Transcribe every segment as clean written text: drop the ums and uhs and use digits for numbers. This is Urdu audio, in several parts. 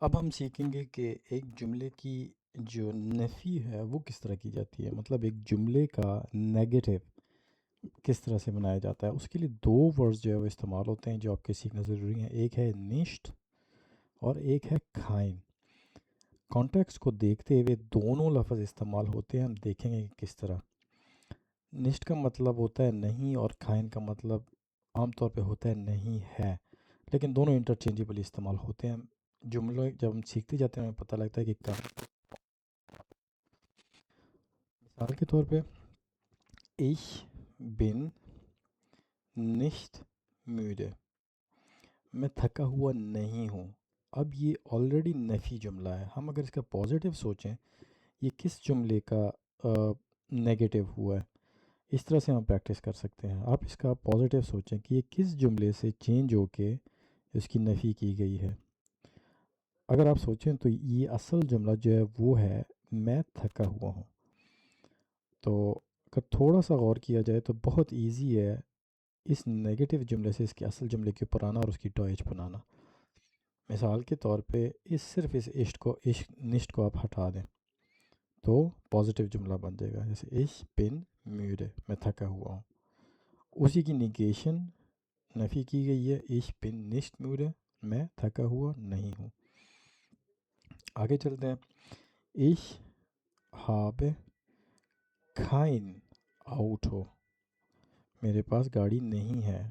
اب ہم سیکھیں گے کہ ایک جملے کی جو نفی ہے وہ کس طرح کی جاتی ہے، مطلب ایک جملے کا نیگیٹو کس طرح سے بنایا جاتا ہے۔ اس کے لیے دو ورڈز جو ہے وہ استعمال ہوتے ہیں جو آپ کے سیکھنا ضروری ہیں، ایک ہے نشت اور ایک ہے کھائن۔ کانٹیکس کو دیکھتے ہوئے دونوں لفظ استعمال ہوتے ہیں، ہم دیکھیں گے کہ کس طرح۔ نشت کا مطلب ہوتا ہے نہیں اور کھائن کا مطلب عام طور پہ ہوتا ہے نہیں ہے، لیکن دونوں انٹرچینجیبلی استعمال ہوتے ہیں۔ جملے جب ہم سیکھتے جاتے ہیں ہمیں پتہ لگتا ہے کہ مثال کے طور پہ ich bin nicht müde، میں تھکا ہوا نہیں ہوں۔ اب یہ آلریڈی نفی جملہ ہے، ہم اگر اس کا پازیٹیو سوچیں یہ کس جملے کا نیگیٹو ہوا ہے، اس طرح سے ہم پریکٹس کر سکتے ہیں۔ آپ اس کا پازیٹیو سوچیں کہ یہ کس جملے سے چینج ہو کے اس کی نفی کی گئی ہے۔ اگر آپ سوچیں تو یہ اصل جملہ جو ہے وہ ہے میں تھکا ہوا ہوں۔ تو اگر تھوڑا سا غور کیا جائے تو بہت ایزی ہے اس نیگیٹو جملے سے اس کے اصل جملے کے اوپر آنا اور اس کی ڈوئچ بنانا۔ مثال کے طور پہ صرف اس نشت کو آپ ہٹا دیں تو پازیٹیو جملہ بن جائے گا، جیسے ich bin müde، میں تھکا ہوا ہوں۔ اسی کی نیگیشن نفی کی گئی ہے، ich bin nicht müde، میں تھکا ہوا نہیں ہوں۔ آگے چلتے ہیں، ich habe kein Auto، میرے پاس گاڑی نہیں ہے۔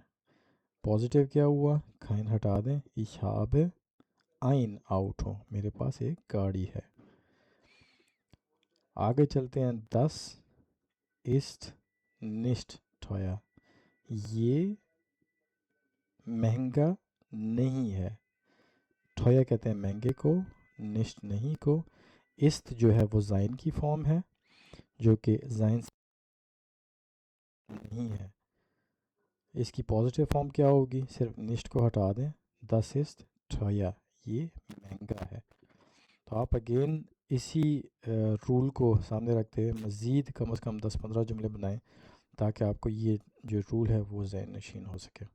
پازیٹیو کیا ہوا، کھائن ہٹا دیں، ich habe ein Auto، میرے پاس ایک گاڑی ہے۔ آگے چلتے ہیں، das ist nicht teuer، یہ مہنگا نہیں ہے۔ teuer کہتے ہیں مہنگے کو، nicht نہیں کو۔ ist جو ہے وہ زائن کی فارم ہے جو کہ زائن نہیں ہے، اس کی پازیٹیو فارم کیا ہوگی، صرف نشت کو ہٹا دیں، das ist teuer، یہ مہنگا ہے۔ تو آپ اگین اسی رول کو سامنے رکھتے ہوئے مزید کم از کم 10-15 جملے بنائیں تاکہ آپ کو یہ جو رول ہے وہ ذہن نشین ہو سکے۔